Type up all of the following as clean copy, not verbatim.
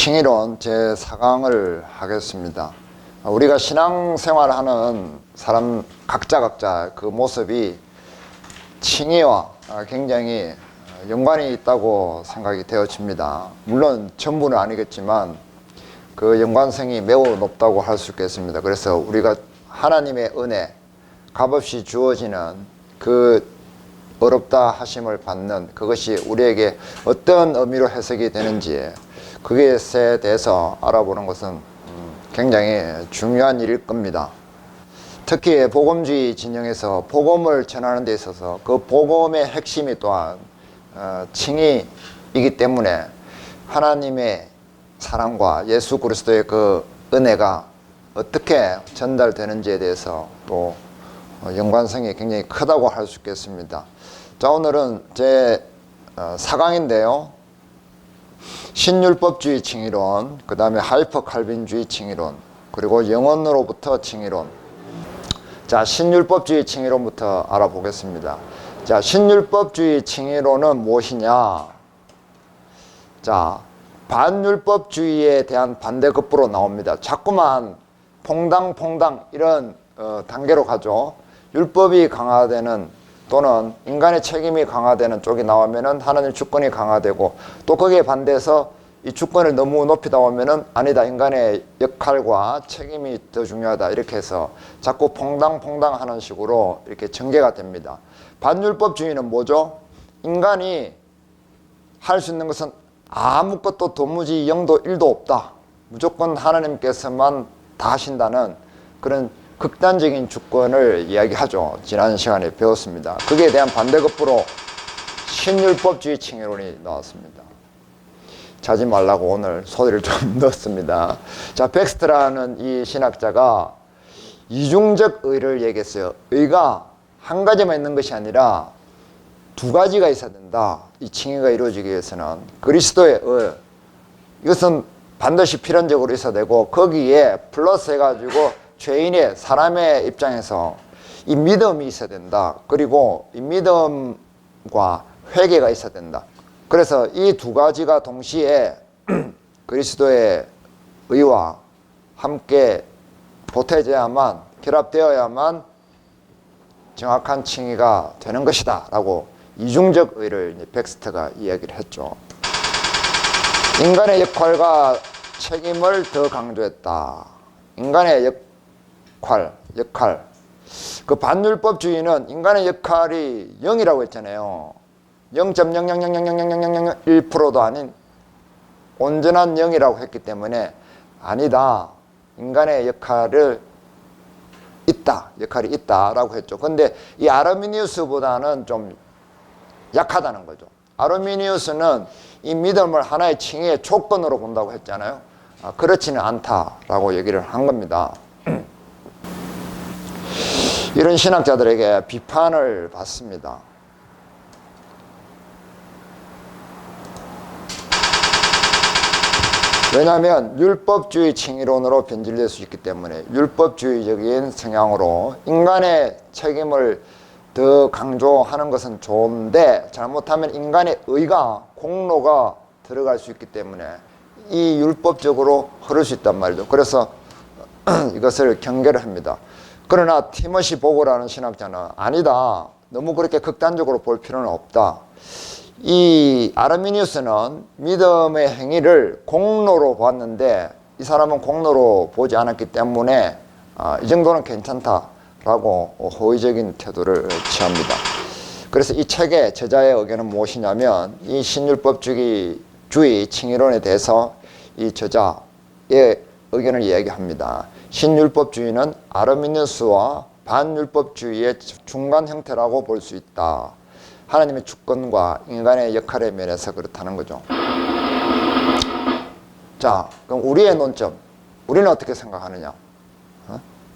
칭의론 제4강을 하겠습니다. 우리가 신앙생활하는 사람 각자 그 모습이 칭의와 굉장히 연관이 있다고 생각이 되어집니다. 물론 전부는 아니겠지만 그 연관성이 매우 높다고 할 수 있겠습니다. 그래서 우리가 하나님의 은혜, 값없이 주어지는 그 어렵다 하심을 받는 그것이 우리에게 어떤 의미로 해석이 되는지 그것에 대해서 알아보는 것은 굉장히 중요한 일일 겁니다. 특히 복음주의 진영에서 복음을 전하는 데 있어서 그 복음의 핵심이 또한 칭의이기 때문에 하나님의 사랑과 예수 그리스도의 그 은혜가 어떻게 전달되는지에 대해서 또 연관성이 굉장히 크다고 할 수 있겠습니다. 자, 오늘은 제 4강인데요. 신율법주의 칭의론, 그 다음에 하이퍼 칼빈주의 칭의론, 그리고 영혼으로부터 칭의론. 자, 신율법주의 칭의론부터 알아보겠습니다. 자, 신율법주의 칭의론은 무엇이냐? 자, 반율법주의에 대한 반대급부로 나옵니다. 자꾸만 퐁당 이런 단계로 가죠. 율법이 강화되는 또는 인간의 책임이 강화되는 쪽이 나오면은 하나님 주권이 강화되고, 또 거기에 반대해서 이 주권을 너무 높이다 보면은 아니다, 인간의 역할과 책임이 더 중요하다, 이렇게 해서 자꾸 퐁당 하는 식으로 이렇게 전개가 됩니다. 반율법주의는 뭐죠? 인간이 할 수 있는 것은 아무것도 도무지 0도 1도 없다, 무조건 하나님께서만 다 하신다는 그런 극단적인 주권을 이야기하죠. 지난 시간에 배웠습니다. 거기에 대한 반대급부로 신율법주의 칭의론이 나왔습니다. 자지 말라고 오늘 소리를 좀 넣었습니다. 자, 백스트라는 이 신학자가 이중적 의를 얘기했어요. 의가 한 가지만 있는 것이 아니라 두 가지가 있어야 된다. 이 칭의가 이루어지기 위해서는 그리스도의 의, 이것은 반드시 필연적으로 있어야 되고, 거기에 플러스 해가지고 죄인의 사람의 입장에서 이 믿음이 있어야 된다. 그리고 이 믿음과 회개가 있어야 된다. 그래서 이 두 가지가 동시에 그리스도의 의와 함께 보태져야만, 결합되어야만 정확한 칭의가 되는 것이다 라고 이중적 의를 백스트가 이야기를 했죠. 인간의 역할과 책임을 더 강조했다. 인간의 역할. 그 반율법주의는 인간의 역할이 0이라고 했잖아요. 0.000000001%도 아닌 온전한 0이라고 했기 때문에 아니다, 인간의 역할이 있다라고 했죠. 근데 이 아르미니우스보다는 좀 약하다는 거죠. 아르미니우스는 이 믿음을 하나의 칭의의 조건으로 본다고 했잖아요. 그렇지는 않다라고 얘기를 한 겁니다. 이런 신학자들에게 비판을 받습니다. 왜냐하면 율법주의 칭의론으로 변질될 수 있기 때문에, 율법주의적인 성향으로 인간의 책임을 더 강조하는 것은 좋은데, 잘못하면 인간의 의가, 공로가 들어갈 수 있기 때문에 이 율법적으로 흐를 수 있단 말이죠. 그래서 이것을 경계를 합니다. 그러나 티머시 보고라는 신학자는 아니다, 너무 그렇게 극단적으로 볼 필요는 없다. 이 아르미니우스는 믿음의 행위를 공로로 보았는데 이 사람은 공로로 보지 않았기 때문에 이 정도는 괜찮다라고 호의적인 태도를 취합니다. 그래서 이 책의 저자의 의견은 무엇이냐면, 이 신율법주의 칭의론에 대해서 이 저자의 의견을 이야기합니다. 신율법주의는 아르미니우스와 반율법주의의 중간 형태라고 볼 수 있다. 하나님의 주권과 인간의 역할의 면에서 그렇다는 거죠. 자, 그럼 우리의 논점, 우리는 어떻게 생각하느냐?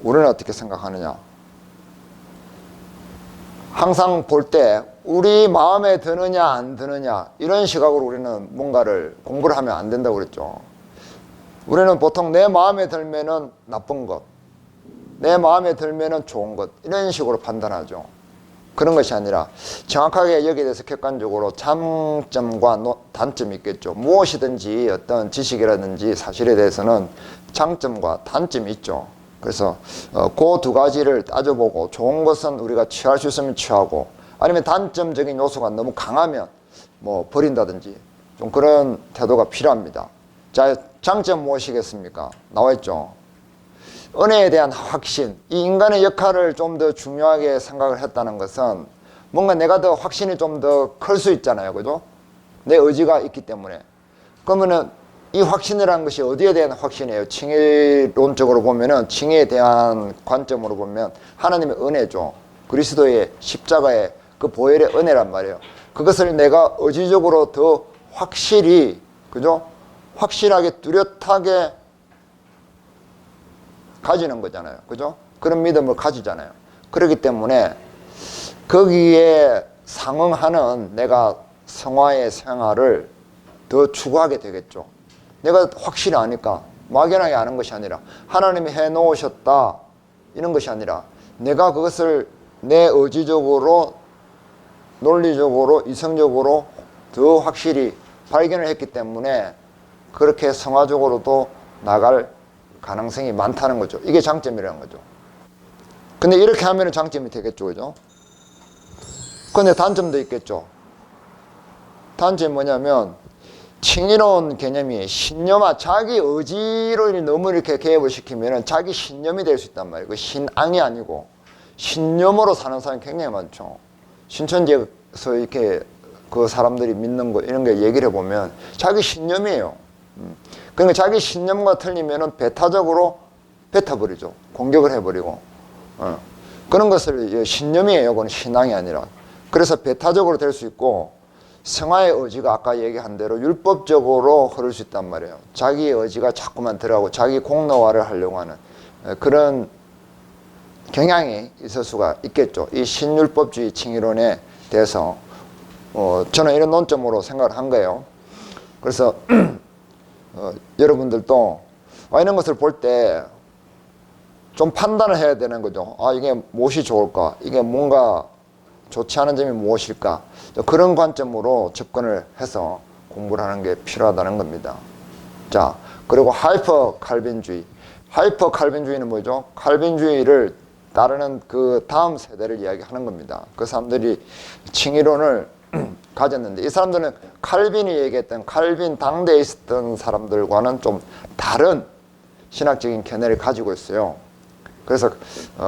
우리는 어떻게 생각하느냐? 항상 볼 때 우리 마음에 드느냐 안 드느냐, 이런 시각으로 우리는 뭔가를 공부를 하면 안 된다고 그랬죠. 우리는 보통 내 마음에 들면은 나쁜 것, 내 마음에 들면은 좋은 것, 이런 식으로 판단하죠. 그런 것이 아니라 정확하게 여기에 대해서 객관적으로 장점과 단점이 있겠죠. 무엇이든지 어떤 지식이라든지 사실에 대해서는 장점과 단점이 있죠. 그래서 그 두 가지를 따져보고 좋은 것은 우리가 취할 수 있으면 취하고, 아니면 단점적인 요소가 너무 강하면 뭐 버린다든지 좀 그런 태도가 필요합니다. 자, 장점 무엇이겠습니까? 나와 있죠. 은혜에 대한 확신. 이 인간의 역할을 좀 더 중요하게 생각을 했다는 것은 뭔가 내가 더 확신이 좀 더 클 수 있잖아요. 그죠? 내 의지가 있기 때문에. 그러면은 이 확신이라는 것이 어디에 대한 확신이에요? 칭의론적으로 보면은, 칭의에 대한 관점으로 보면 하나님의 은혜죠. 그리스도의 십자가의 그 보혈의 은혜란 말이에요. 그것을 내가 의지적으로 더 확실히, 그죠? 확실하게 뚜렷하게 가지는 거잖아요. 그죠? 그런 믿음을 가지잖아요. 그렇기 때문에 거기에 상응하는 내가 성화의 생활을 더 추구하게 되겠죠. 내가 확실히 아니까 막연하게 아는 것이 아니라, 하나님이 해놓으셨다 이런 것이 아니라, 내가 그것을 내 의지적으로, 논리적으로, 이성적으로 더 확실히 발견을 했기 때문에 그렇게 성화적으로도 나갈 가능성이 많다는 거죠. 이게 장점이라는 거죠. 근데 이렇게 하면 장점이 되겠죠. 그죠? 근데 단점도 있겠죠. 단점이 뭐냐면, 칭의로운 개념이 신념화, 자기 의지로 너무 이렇게 개입을 시키면 자기 신념이 될 수 있단 말이에요. 그 신앙이 아니고 신념으로 사는 사람이 굉장히 많죠. 신천지에서 이렇게 그 사람들이 믿는 거 이런 거 얘기를 해보면 자기 신념이에요. 그러니까 자기 신념과 틀리면은 배타적으로 뱉어버리죠. 공격을 해버리고. 그런 것을 신념이에요. 그건 신앙이 아니라. 그래서 배타적으로 될 수 있고, 성화의 의지가 아까 얘기한 대로 율법적으로 흐를 수 있단 말이에요. 자기의 의지가 자꾸만 들어가고 자기 공로화를 하려고 하는 그런 경향이 있을 수가 있겠죠. 이 신율법주의 칭의론에 대해서 저는 이런 논점으로 생각을 한 거예요. 그래서 여러분들도 이런 것을 볼 때 좀 판단을 해야 되는 거죠. 이게 무엇이 좋을까? 이게 뭔가 좋지 않은 점이 무엇일까? 그런 관점으로 접근을 해서 공부를 하는 게 필요하다는 겁니다. 자, 그리고 하이퍼 칼빈주의. 하이퍼 칼빈주의는 뭐죠? 칼빈주의를 따르는 그 다음 세대를 이야기하는 겁니다. 그 사람들이 칭의론을 가졌는데, 이 사람들은 칼빈이 얘기했던, 칼빈 당대에 있었던 사람들과는 좀 다른 신학적인 견해를 가지고 있어요. 그래서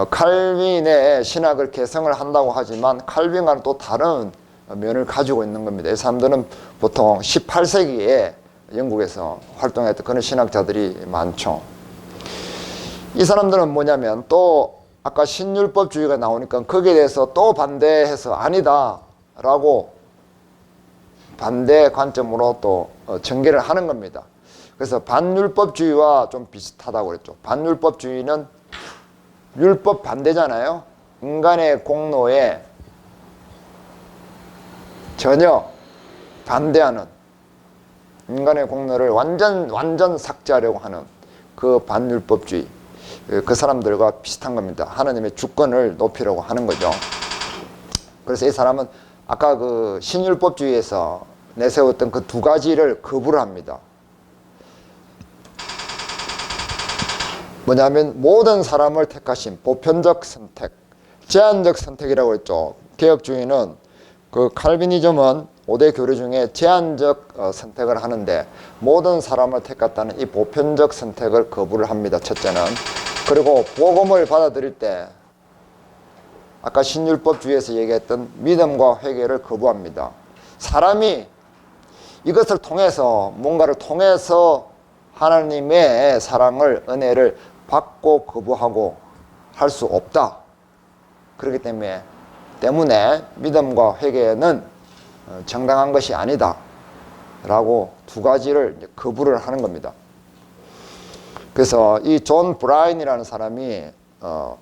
칼빈의 신학을 개성을 한다고 하지만 칼빈과는 또 다른 면을 가지고 있는 겁니다. 이 사람들은 보통 18세기에 영국에서 활동했던 그런 신학자들이 많죠. 이 사람들은 뭐냐면, 또 아까 신율법주의가 나오니까 거기에 대해서 또 반대해서 아니다 라고 반대 관점으로 또 전개를 하는 겁니다. 그래서 반율법주의와 좀 비슷하다고 그랬죠. 반율법주의는 율법 반대잖아요. 인간의 공로에 전혀 반대하는, 인간의 공로를 완전 삭제하려고 하는 그 반율법주의, 그 사람들과 비슷한 겁니다. 하나님의 주권을 높이려고 하는 거죠. 그래서 이 사람은 아까 그 신율법주의에서 내세웠던 그 두 가지를 거부를 합니다. 뭐냐면 모든 사람을 택하신 보편적 선택, 제한적 선택이라고 했죠. 개혁주의는, 그 칼비니즘은 5대 교리 중에 제한적 선택을 하는데, 모든 사람을 택했다는 이 보편적 선택을 거부를 합니다. 첫째는. 그리고 복음을 받아들일 때 아까 신율법주의에서 얘기했던 믿음과 회개를 거부합니다. 사람이 이것을 통해서, 뭔가를 통해서 하나님의 사랑을, 은혜를 받고 거부하고 할 수 없다. 그렇기 때문에 믿음과 회개는 정당한 것이 아니다 라고 두 가지를 거부를 하는 겁니다. 그래서 이 존 브라인이라는 사람이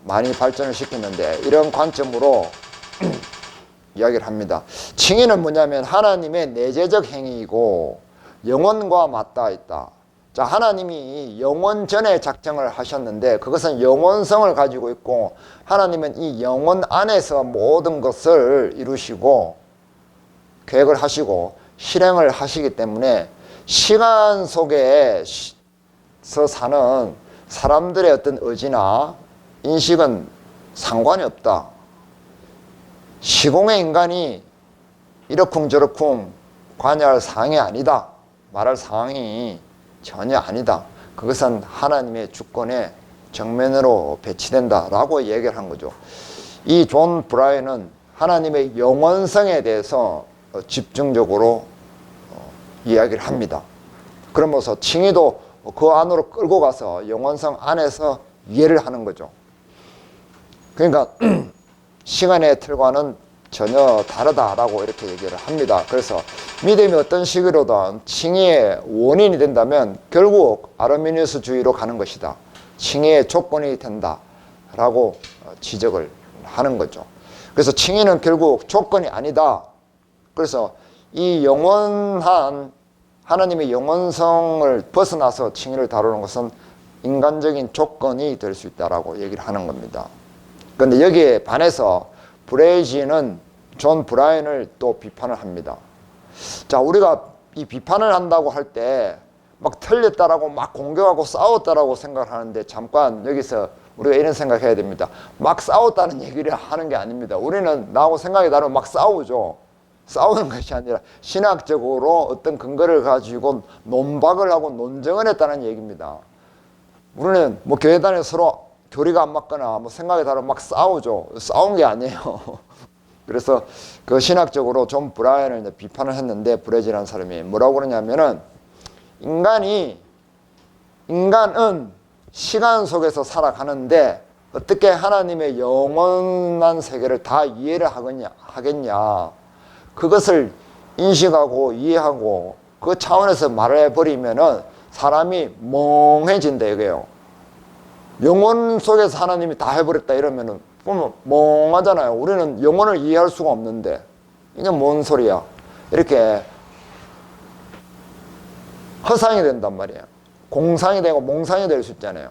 많이 발전을 시켰는데, 이런 관점으로 이야기를 합니다. 칭의는 뭐냐면 하나님의 내재적 행위이고 영혼과 맞닿아 있다. 자, 하나님이 영원 전에 작정을 하셨는데 그것은 영원성을 가지고 있고 하나님은 이 영원 안에서 모든 것을 이루시고 계획을 하시고 실행을 하시기 때문에 시간 속에서 사는 사람들의 어떤 의지나 인식은 상관이 없다. 시공의 인간이 이러쿵저러쿵 관여할 사항이 아니다. 말할 상황이 전혀 아니다. 그것은 하나님의 주권에 정면으로 배치된다라고 얘기를 한 거죠. 이 존 브라이언은 하나님의 영원성에 대해서 집중적으로 이야기를 합니다. 그러면서 칭의도 그 안으로 끌고 가서 영원성 안에서 이해를 하는 거죠. 그러니까 시간의 틀과는 전혀 다르다라고 이렇게 얘기를 합니다. 그래서 믿음이 어떤 식으로든 칭의의 원인이 된다면 결국 아르미니우스주의로 가는 것이다. 칭의의 조건이 된다라고 지적을 하는 거죠. 그래서 칭의는 결국 조건이 아니다. 그래서 이 영원한 하나님의 영원성을 벗어나서 칭의를 다루는 것은 인간적인 조건이 될 수 있다라고 얘기를 하는 겁니다. 그런데 여기에 반해서 브레이지는 존 브라이언을 또 비판을 합니다. 자, 우리가 이 비판을 한다고 할 때 막 틀렸다라고 막 공격하고 싸웠다라고 생각을 하는데 잠깐 여기서 우리가 이런 생각해야 됩니다. 막 싸웠다는 얘기를 하는 게 아닙니다. 우리는 나하고 생각이 다르면 막 싸우죠. 싸우는 것이 아니라 신학적으로 어떤 근거를 가지고 논박을 하고 논쟁을 했다는 얘기입니다. 우리는 뭐 교회 다니면서 서로 교리가 안 맞거나 뭐 생각이 다르면 막 싸우죠. 싸운 게 아니에요. 그래서 그 신학적으로 존 브라이언을 이제 비판을 했는데 브레이지라는 사람이 뭐라고 그러냐면은 인간은 시간 속에서 살아가는데 어떻게 하나님의 영원한 세계를 다 이해를 하겠냐. 그것을 인식하고 이해하고 그 차원에서 말을 해버리면은 사람이 멍해진다 이거예요. 영원 속에서 하나님이 다 해버렸다 이러면은 보면 멍하잖아요. 우리는 영원을 이해할 수가 없는데 이게 뭔 소리야. 이렇게 허상이 된단 말이에요. 공상이 되고 몽상이 될 수 있잖아요.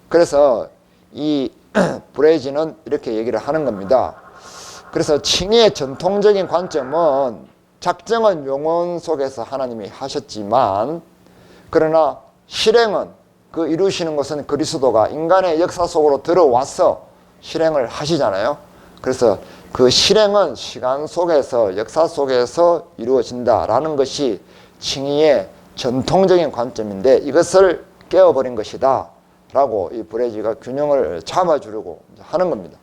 그래서 이 브레이지는 이렇게 얘기를 하는 겁니다. 그래서 칭의의 전통적인 관점은 작정은 영원 속에서 하나님이 하셨지만 그러나 실행은 그 이루시는 것은 그리스도가 인간의 역사 속으로 들어와서 실행을 하시잖아요. 그래서 그 실행은 시간 속에서 역사 속에서 이루어진다라는 것이 칭의의 전통적인 관점인데 이것을 깨어버린 것이다 라고 이 브레이지가 균형을 잡아주려고 하는 겁니다.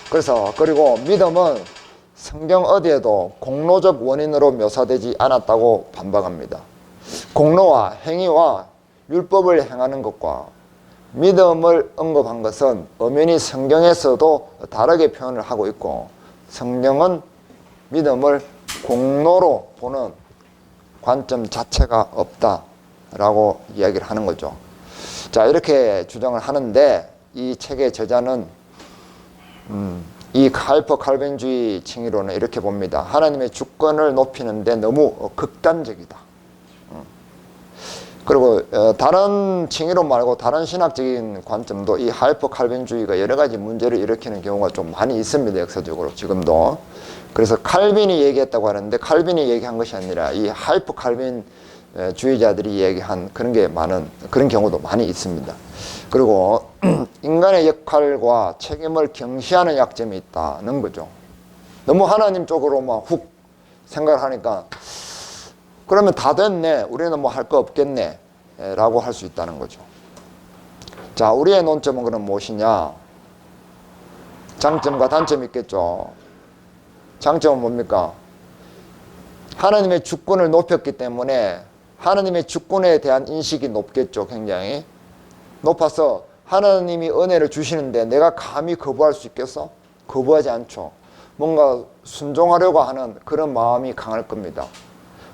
그래서 그리고 믿음은 성경 어디에도 공로적 원인으로 묘사되지 않았다고 반박합니다. 공로와 행위와 율법을 행하는 것과 믿음을 언급한 것은 엄연히 성경에서도 다르게 표현을 하고 있고 성경은 믿음을 공로로 보는 관점 자체가 없다라고 이야기를 하는 거죠. 자, 이렇게 주장을 하는데 이 책의 저자는 이 하이퍼 칼빈주의 칭의론은 이렇게 봅니다. 하나님의 주권을 높이는데 너무 극단적이다. 그리고 다른 칭의론 말고 다른 신학적인 관점도 이 하이퍼 칼빈주의가 여러 가지 문제를 일으키는 경우가 좀 많이 있습니다. 역사적으로 지금도. 그래서 칼빈이 얘기했다고 하는데 칼빈이 얘기한 것이 아니라 이 하이퍼 칼빈 주의자들이 얘기한 그런 경우도 많이 있습니다. 그리고 인간의 역할과 책임을 경시하는 약점이 있다는 거죠. 너무 하나님 쪽으로만 훅 생각을 하니까 그러면 다 됐네. 우리는 뭐 할 거 없겠네. 라고 할 수 있다는 거죠. 자, 우리의 논점은 그럼 무엇이냐? 장점과 단점이 있겠죠. 장점은 뭡니까? 하나님의 주권을 높였기 때문에 하나님의 주권에 대한 인식이 높겠죠. 굉장히 높아서 하나님이 은혜를 주시는데 내가 감히 거부할 수 있겠어? 거부하지 않죠. 뭔가 순종하려고 하는 그런 마음이 강할 겁니다.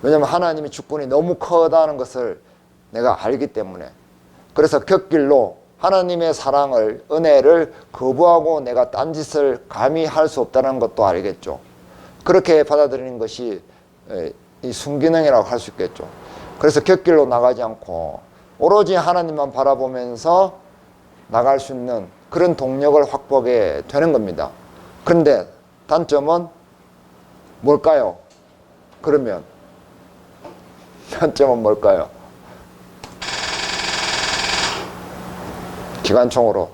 왜냐하면 하나님의 주권이 너무 크다는 것을 내가 알기 때문에. 그래서 곁길로 하나님의 사랑을, 은혜를 거부하고 내가 딴짓을 감히 할 수 없다는 것도 알겠죠. 그렇게 받아들이는 것이 이 순기능이라고 할 수 있겠죠. 그래서 곁길로 나가지 않고 오로지 하나님만 바라보면서 나갈 수 있는 그런 동력을 확보하게 되는 겁니다. 그런데 단점은 뭘까요? 그러면 단점은 뭘까요? 기관총으로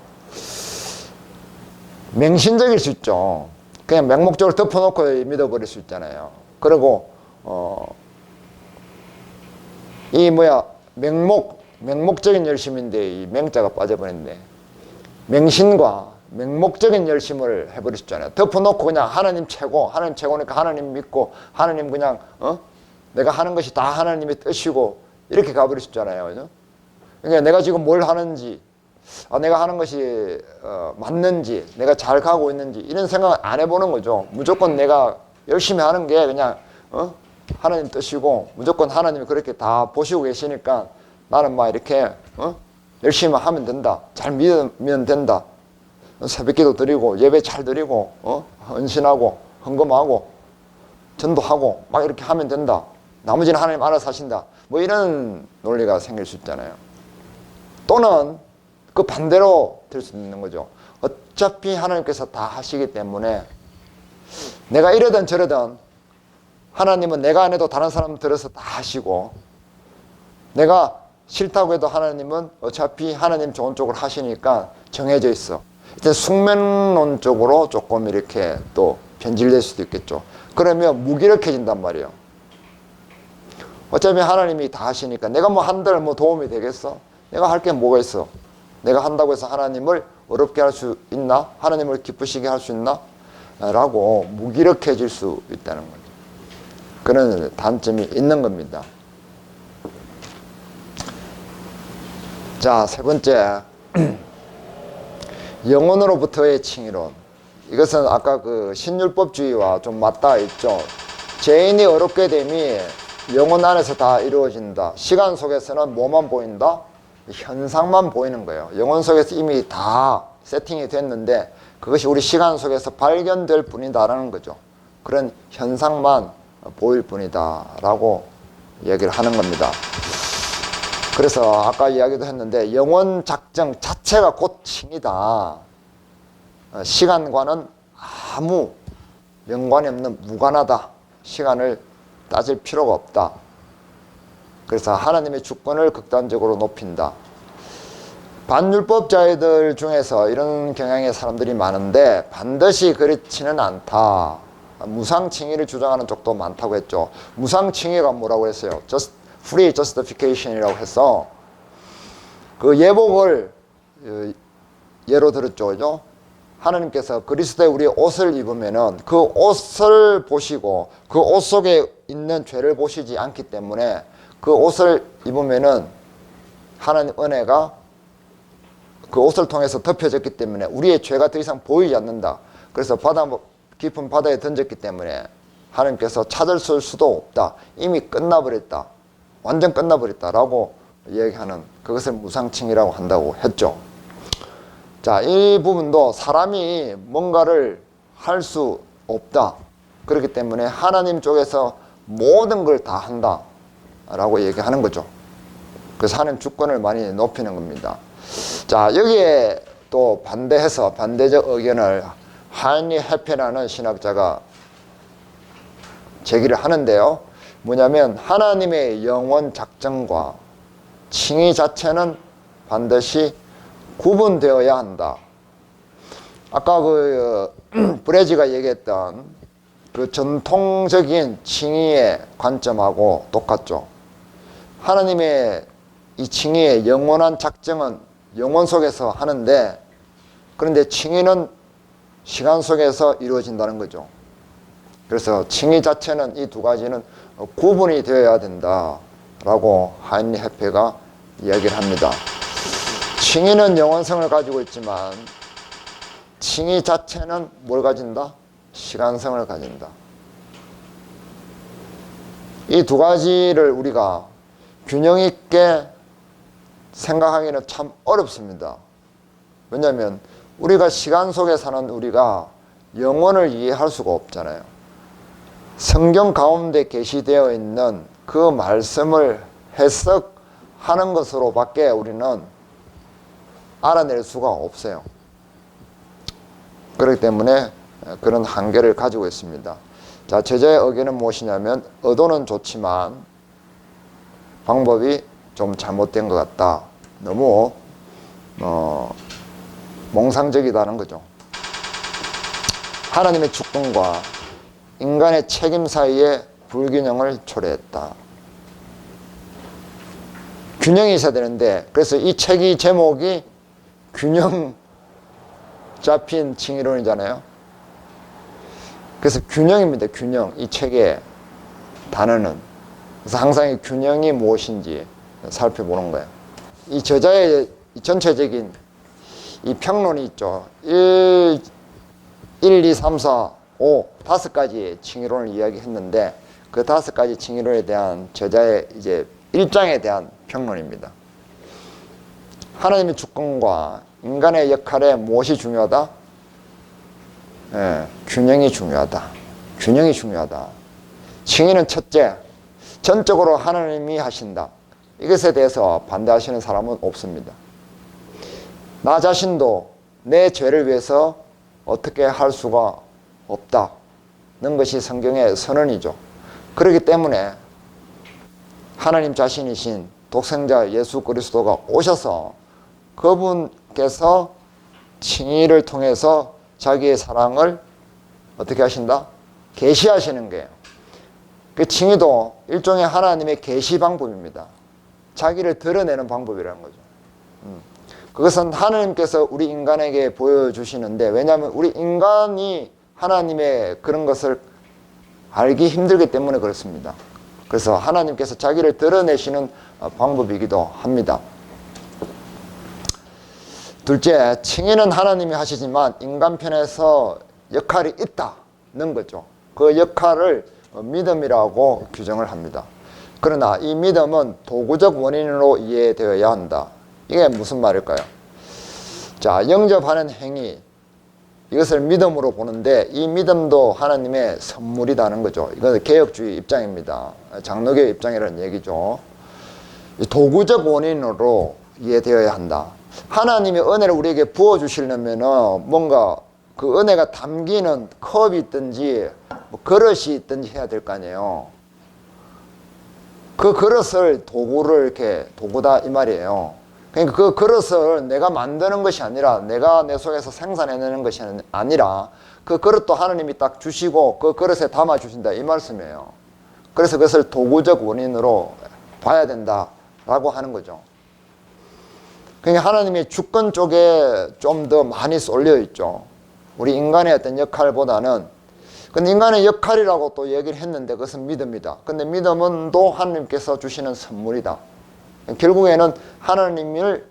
맹신적일 수 있죠. 그냥 맹목적으로 덮어놓고 믿어버릴 수 있잖아요. 그리고 맹목적인 열심인데 이 맹자가 빠져버렸네. 맹신과 맹목적인 열심을 해버릴 수 있잖아요. 덮어놓고 그냥 하나님 최고니까 하나님 믿고 하나님 그냥 내가 하는 것이 다 하나님의 뜻이고 이렇게 가버릴 수 있잖아요. 그러니까 내가 지금 뭘 하는지, 내가 하는 것이 맞는지, 내가 잘 가고 있는지 이런 생각 안 해보는 거죠. 무조건 내가 열심히 하는 게 그냥 하나님 뜻이고 무조건 하나님이 그렇게 다 보시고 계시니까 나는 막 이렇게 열심히 하면 된다, 잘 믿으면 된다, 새벽기도 드리고 예배 잘 드리고 헌신하고 헌금하고 전도하고 막 이렇게 하면 된다, 나머지는 하나님 알아서 하신다, 뭐 이런 논리가 생길 수 있잖아요. 또는 그 반대로 될 수 있는 거죠. 어차피 하나님께서 다 하시기 때문에 내가 이러든 저러든 하나님은 내가 안 해도 다른 사람 들어서 다 하시고, 내가 싫다고 해도 하나님은 어차피 하나님 좋은 쪽으로 하시니까 정해져 있어. 일단 숙면론적으로 조금 이렇게 또 변질될 수도 있겠죠. 그러면 무기력해진단 말이에요. 어차피 하나님이 다 하시니까 내가 뭐 한들 뭐 도움이 되겠어? 내가 할 게 뭐가 있어? 내가 한다고 해서 하나님을 어렵게 할 수 있나? 하나님을 기쁘시게 할 수 있나? 라고 무기력해질 수 있다는 거죠. 그런 단점이 있는 겁니다. 자, 세 번째, 영혼으로부터의 칭의론. 이것은 아까 그 신율법주의와 좀 맞닿아 있죠. 죄인이 어렵게 됨이 영혼 안에서 다 이루어진다. 시간 속에서는 뭐만 보인다? 현상만 보이는 거예요. 영혼 속에서 이미 다 세팅이 됐는데 그것이 우리 시간 속에서 발견될 뿐이다라는 거죠. 그런 현상만 보일 뿐이다 라고 얘기를 하는 겁니다. 그래서 아까 이야기도 했는데 영혼 작정 자체가 곧 칭이다. 시간과는 아무 연관이 없는 무관하다. 시간을 따질 필요가 없다. 그래서 하나님의 주권을 극단적으로 높인다. 반율법자들 중에서 이런 경향의 사람들이 많은데 반드시 그렇지는 않다. 무상칭의를 주장하는 쪽도 많다고 했죠. 무상칭의가 뭐라고 했어요? Free Justification이라고 해서 그 예복을 예로 들었죠. 그죠? 하나님께서 그리스도의 우리 옷을 입으면은 그 옷을 보시고 그 옷 속에 있는 죄를 보시지 않기 때문에 그 옷을 입으면은 하나님 은혜가 그 옷을 통해서 덮여졌기 때문에 우리의 죄가 더 이상 보이지 않는다. 그래서 깊은 바다에 던졌기 때문에 하나님께서 찾을 수도 없다. 이미 끝나버렸다. 완전 끝나버렸다라고 얘기하는 그것을 무상칭의라고 한다고 했죠. 자, 이 부분도 사람이 뭔가를 할 수 없다. 그렇기 때문에 하나님 쪽에서 모든 걸 다 한다 라고 얘기하는 거죠. 그래서 하나님 주권을 많이 높이는 겁니다. 자, 여기에 또 반대해서 반대적 의견을 하인리 헤페라는 신학자가 제기를 하는데요. 뭐냐면 하나님의 영원 작정과 칭의 자체는 반드시 구분되어야 한다. 아까 그 브레지가 얘기했던 그 전통적인 칭의의 관점하고 똑같죠. 하나님의 이 칭의의 영원한 작정은 영원 속에서 하는데, 그런데 칭의는 시간 속에서 이루어진다는 거죠. 그래서 칭의 자체는 이 두 가지는 구분이 되어야 된다라고 하인리 헤페가 이야기를 합니다. 칭의는 영원성을 가지고 있지만 칭의 자체는 뭘 가진다? 시간성을 가진다. 이 두 가지를 우리가 균형 있게 생각하기는 참 어렵습니다. 왜냐하면 우리가 시간 속에 사는 우리가 영혼을 이해할 수가 없잖아요. 성경 가운데 계시되어 있는 그 말씀을 해석하는 것으로밖에 우리는 알아낼 수가 없어요. 그렇기 때문에 그런 한계를 가지고 있습니다. 자, 제자의 의견은 무엇이냐면 의도는 좋지만 방법이 좀 잘못된 것 같다. 너무 몽상적이다는 거죠. 하나님의 주권과 인간의 책임 사이에 불균형을 초래했다. 균형이 있어야 되는데, 그래서 이 책의 제목이 균형 잡힌 칭의론이잖아요. 그래서 균형입니다. 균형. 이 책의 단어는. 그래서 항상 이 균형이 무엇인지 살펴보는 거예요. 이 저자의 전체적인 이 평론이 있죠. 1, 2, 3, 4, 5, 5가지 칭의론을 이야기했는데 그 5가지 칭의론에 대한 저자의 이제 1장에 대한 평론입니다. 하나님의 주권과 인간의 역할에 무엇이 중요하다? 균형이 중요하다. 균형이 중요하다. 칭의는 첫째, 전적으로 하나님이 하신다. 이것에 대해서 반대하시는 사람은 없습니다. 나 자신도 내 죄를 위해서 어떻게 할 수가 없다는 것이 성경의 선언이죠. 그렇기 때문에 하나님 자신이신 독생자 예수 그리스도가 오셔서 그분께서 칭의를 통해서 자기의 사랑을 어떻게 하신다? 계시하시는 거예요. 그 칭의도 일종의 하나님의 계시 방법입니다. 자기를 드러내는 방법이라는 거죠. 그것은 하나님께서 우리 인간에게 보여주시는데, 왜냐하면 우리 인간이 하나님의 그런 것을 알기 힘들기 때문에 그렇습니다. 그래서 하나님께서 자기를 드러내시는 방법이기도 합니다. 둘째, 칭의는 하나님이 하시지만 인간 편에서 역할이 있다는 거죠. 그 역할을 믿음이라고 규정을 합니다. 그러나 이 믿음은 도구적 원인으로 이해되어야 한다. 이게 무슨 말일까요? 자, 영접하는 행위, 이것을 믿음으로 보는데 이 믿음도 하나님의 선물이라는 거죠. 이건 개혁주의 입장입니다. 장로교의 입장이라는 얘기죠. 도구적 원인으로 이해되어야 한다. 하나님의 은혜를 우리에게 부어주시려면 뭔가 그 은혜가 담기는 컵이 있든지 뭐 그릇이 있든지 해야 될 거 아니에요. 그 그릇을 도구를 이렇게 도구다 이 말이에요. 그러니까 그 그릇을 내가 만드는 것이 아니라 내가 내 속에서 생산해내는 것이 아니라 그 그릇도 하나님이 딱 주시고 그 그릇에 담아 주신다 이 말씀이에요. 그래서 그것을 도구적 원인으로 봐야 된다라고 하는 거죠. 그러니까 하나님의 주권 쪽에 좀 더 많이 쏠려 있죠. 우리 인간의 어떤 역할보다는. 근데 인간의 역할이라고 또 얘기를 했는데 그것은 믿음이다. 근데 믿음은 또 하나님께서 주시는 선물이다. 결국에는 하나님을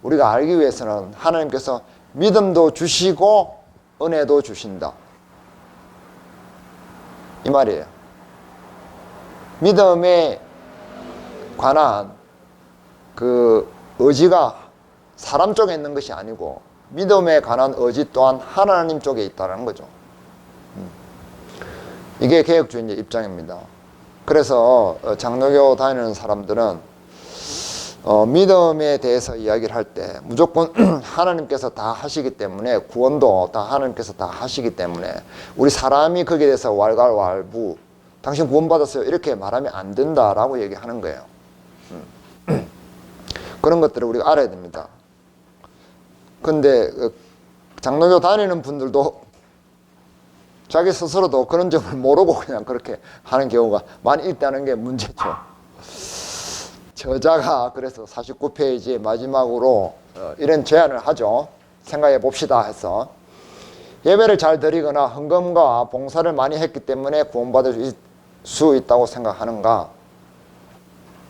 우리가 알기 위해서는 하나님께서 믿음도 주시고 은혜도 주신다. 이 말이에요. 믿음에 관한 그 의지가 사람 쪽에 있는 것이 아니고 믿음에 관한 의지 또한 하나님 쪽에 있다는 거죠. 이게 개혁주의 입장입니다. 그래서 장로교 다니는 사람들은 믿음에 대해서 이야기를 할 때 무조건 하나님께서 다 하시기 때문에, 구원도 다 하나님께서 다 하시기 때문에 우리 사람이 거기에 대해서 왈가왈부 당신 구원받았어요 이렇게 말하면 안 된다라고 얘기하는 거예요. 그런 것들을 우리가 알아야 됩니다. 근데 장로교 다니는 분들도 자기 스스로도 그런 점을 모르고 그냥 그렇게 하는 경우가 많이 있다는 게 문제죠. 저자가 그래서 49페이지 마지막으로 이런 제안을 하죠. 생각해 봅시다 해서, 예배를 잘 드리거나 헌금과 봉사를 많이 했기 때문에 구원받을 수 있다고 생각하는가?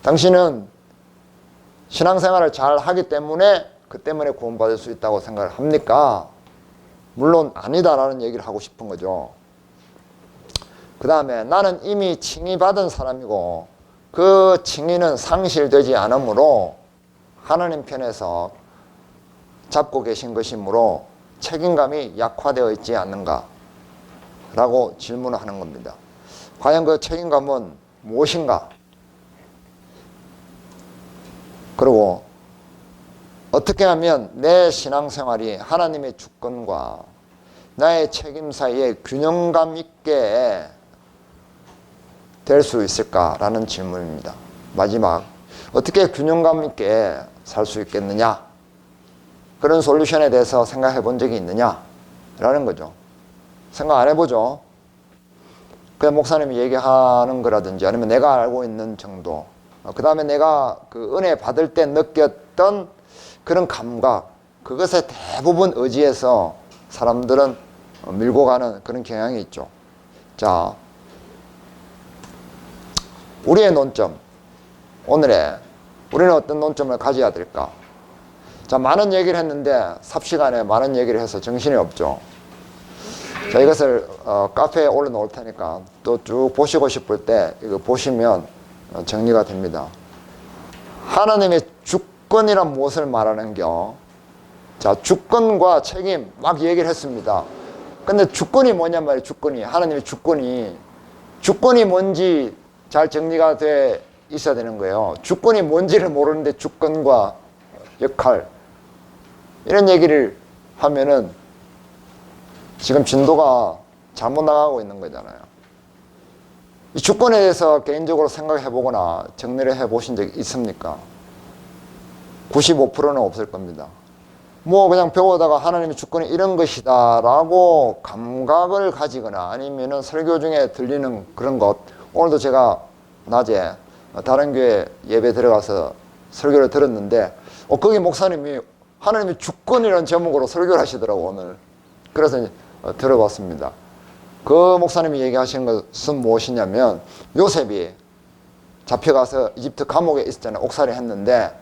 당신은 신앙생활을 잘 하기 때문에 그 때문에 구원받을 수 있다고 생각을 합니까? 물론 아니다라는 얘기를 하고 싶은 거죠. 그 다음에 나는 이미 칭의받은 사람이고 그 칭의는 상실되지 않으므로 하나님 편에서 잡고 계신 것이므로 책임감이 약화되어 있지 않는가? 라고 질문을 하는 겁니다. 과연 그 책임감은 무엇인가? 그리고 어떻게 하면 내 신앙생활이 하나님의 주권과 나의 책임 사이에 균형감 있게 될 수 있을까라는 질문입니다. 마지막, 어떻게 균형감 있게 살 수 있겠느냐? 그런 솔루션에 대해서 생각해 본 적이 있느냐? 라는 거죠. 생각 안 해보죠. 그냥 목사님이 얘기하는 거라든지 아니면 내가 알고 있는 정도, 그 다음에 내가 그 은혜 받을 때 느꼈던 그런 감각, 그것에 대부분 의지해서 사람들은 밀고 가는 그런 경향이 있죠. 자, 우리의 논점, 오늘의 우리는 어떤 논점을 가져야 될까? 자, 많은 얘기를 했는데 삽시간에 많은 얘기를 해서 정신이 없죠. 자, 이것을 카페에 올려놓을 테니까 또 쭉 보시고 싶을 때 이거 보시면 정리가 됩니다. 하나님의 주권이란 무엇을 말하는겨? 자, 주권과 책임 막 얘기를 했습니다. 근데 주권이 뭐냔 말이에요. 주권이, 하나님의 주권이 뭔지 잘 정리가 돼 있어야 되는 거예요. 주권이 뭔지를 모르는데 주권과 역할, 이런 얘기를 하면은 지금 진도가 잘못 나가고 있는 거잖아요. 이 주권에 대해서 개인적으로 생각해 보거나 정리를 해 보신 적 있습니까? 95%는 없을 겁니다. 뭐 그냥 배우다가 하나님의 주권이 이런 것이다 라고 감각을 가지거나 아니면은 설교 중에 들리는 그런 것, 오늘도 제가 낮에 다른 교회 예배 들어가서 설교를 들었는데 거기 목사님이 하나님의 주권이라는 제목으로 설교를 하시더라고 오늘. 그래서 들어봤습니다. 그 목사님이 얘기하신 것은 무엇이냐면, 요셉이 잡혀가서 이집트 감옥에 있었잖아요. 옥살이 했는데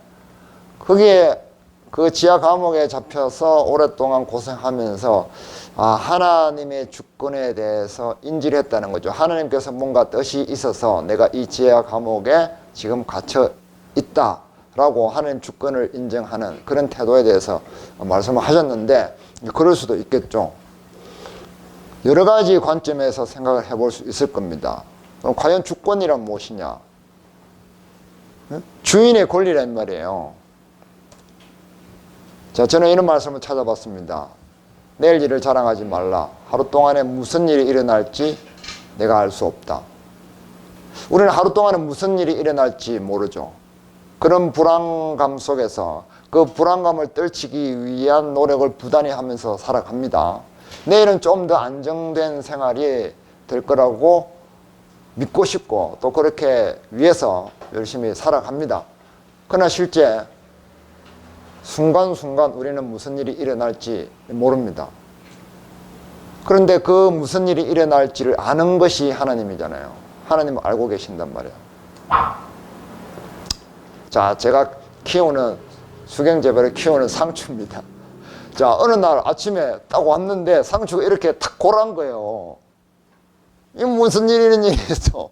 거기에 그 지하 감옥에 잡혀서 오랫동안 고생하면서 하나님의 주권에 대해서 인지를 했다는 거죠. 하나님께서 뭔가 뜻이 있어서 내가 이 지하 감옥에 지금 갇혀 있다 라고 하나님 주권을 인정하는 그런 태도에 대해서 말씀을 하셨는데, 그럴 수도 있겠죠. 여러 가지 관점에서 생각을 해볼 수 있을 겁니다. 그럼 과연 주권이란 무엇이냐? 주인의 권리란 말이에요. 자, 저는 이런 말씀을 찾아봤습니다. 내일 일을 자랑하지 말라. 하루 동안에 무슨 일이 일어날지 내가 알 수 없다. 우리는 하루 동안에 무슨 일이 일어날지 모르죠. 그런 불안감 속에서 그 불안감을 떨치기 위한 노력을 부단히 하면서 살아갑니다. 내일은 좀 더 안정된 생활이 될 거라고 믿고 싶고 또 그렇게 위해서 열심히 살아갑니다. 그러나 실제 순간순간 우리는 무슨 일이 일어날지 모릅니다. 그런데 그 무슨 일이 일어날지를 아는 것이 하나님이잖아요. 하나님은 알고 계신단 말이에요. 자, 제가 키우는 수경재배를 키우는 상추입니다. 자, 어느 날 아침에 딱 왔는데 상추가 이렇게 탁 고란 거예요. 이게 무슨 이런 일이 있어.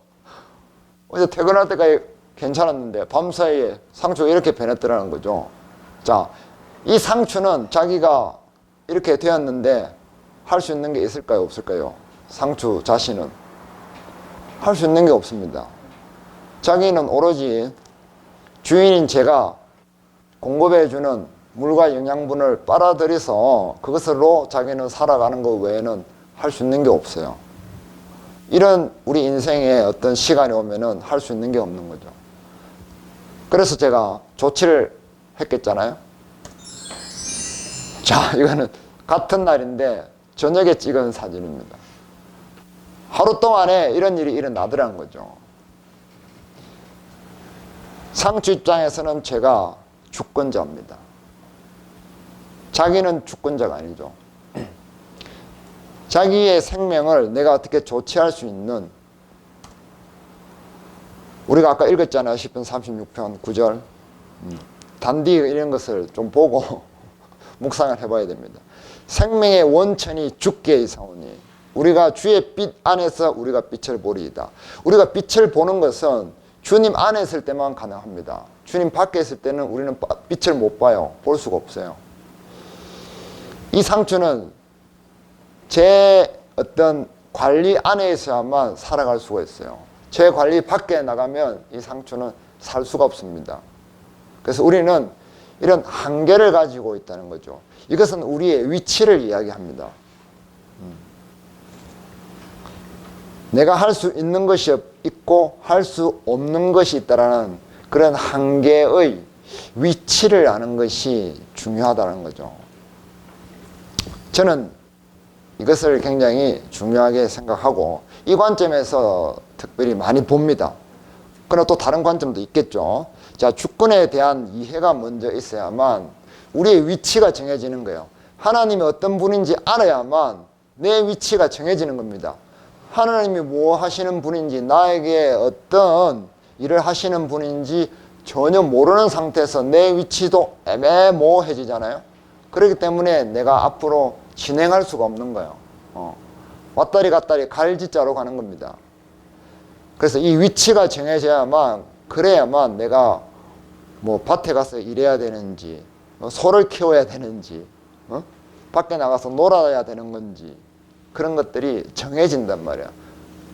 어제 퇴근할 때까지 괜찮았는데 밤사이에 상추가 이렇게 변했더라는 거죠. 자, 이 상추는 자기가 이렇게 되었는데 할 수 있는 게 있을까요? 없을까요? 상추 자신은 할 수 있는 게 없습니다. 자기는 오로지 주인인 제가 공급해주는 물과 영양분을 빨아들여서 그것으로 자기는 살아가는 것 외에는 할 수 있는 게 없어요. 이런 우리 인생에 어떤 시간이 오면은 할 수 있는 게 없는 거죠. 그래서 제가 조치를 했겠잖아요. 자, 이거는 같은 날인데 저녁에 찍은 사진입니다. 하루 동안에 이런 일이 일어나더라는 거죠. 상추 입장에서는 제가 주권자입니다. 자기는 주권자가 아니죠. 자기의 생명을 내가 어떻게 조치할 수 있는, 우리가 아까 읽었잖아요. 10편 36편 9절. 단디 이런 것을 좀 보고 묵상을 해봐야 됩니다. 생명의 원천이 주께 있사오니 우리가 주의 빛 안에서 우리가 빛을 보리이다. 우리가 빛을 보는 것은 주님 안에 있을 때만 가능합니다. 주님 밖에 있을 때는 우리는 빛을 못 봐요. 볼 수가 없어요. 이 상추는 제 어떤 관리 안에 있어야만 살아갈 수가 있어요. 제 관리 밖에 나가면 이 상추는 살 수가 없습니다. 그래서 우리는 이런 한계를 가지고 있다는 거죠. 이것은 우리의 위치를 이야기합니다. 내가 할 수 있는 것이 있고 할 수 없는 것이 있다라는 그런 한계의 위치를 아는 것이 중요하다는 거죠. 저는 이것을 굉장히 중요하게 생각하고 이 관점에서 특별히 많이 봅니다. 그러나 또 다른 관점도 있겠죠. 자, 주권에 대한 이해가 먼저 있어야만 우리의 위치가 정해지는 거예요. 하나님이 어떤 분인지 알아야만 내 위치가 정해지는 겁니다. 하나님이 뭐 하시는 분인지, 나에게 어떤 일을 하시는 분인지 전혀 모르는 상태에서 내 위치도 애매모호해지잖아요. 그렇기 때문에 내가 앞으로 진행할 수가 없는 거예요. 왔다리 갔다리 갈짓자로 가는 겁니다. 그래서 이 위치가 정해져야만, 그래야만 내가 뭐 밭에 가서 일해야 되는지, 소를 키워야 되는지, 밖에 나가서 놀아야 되는 건지, 그런 것들이 정해진단 말이야.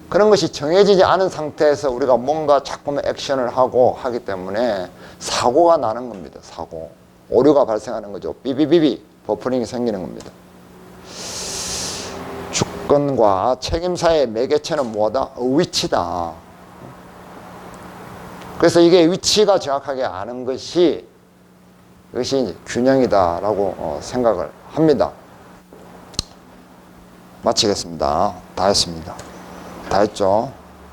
그런 것이 정해지지 않은 상태에서 우리가 뭔가 자꾸만 액션을 하고 하기 때문에 사고가 나는 겁니다. 사고. 오류가 발생하는 거죠. 삐비비비 버퍼링이 생기는 겁니다. 주권과 책임사의 매개체는 뭐다? 위치다. 그래서 이게 위치가 정확하게 아는 것이 이것이 균형이다라고 생각을 합니다. 마치겠습니다. 다 했습니다. 다 했죠?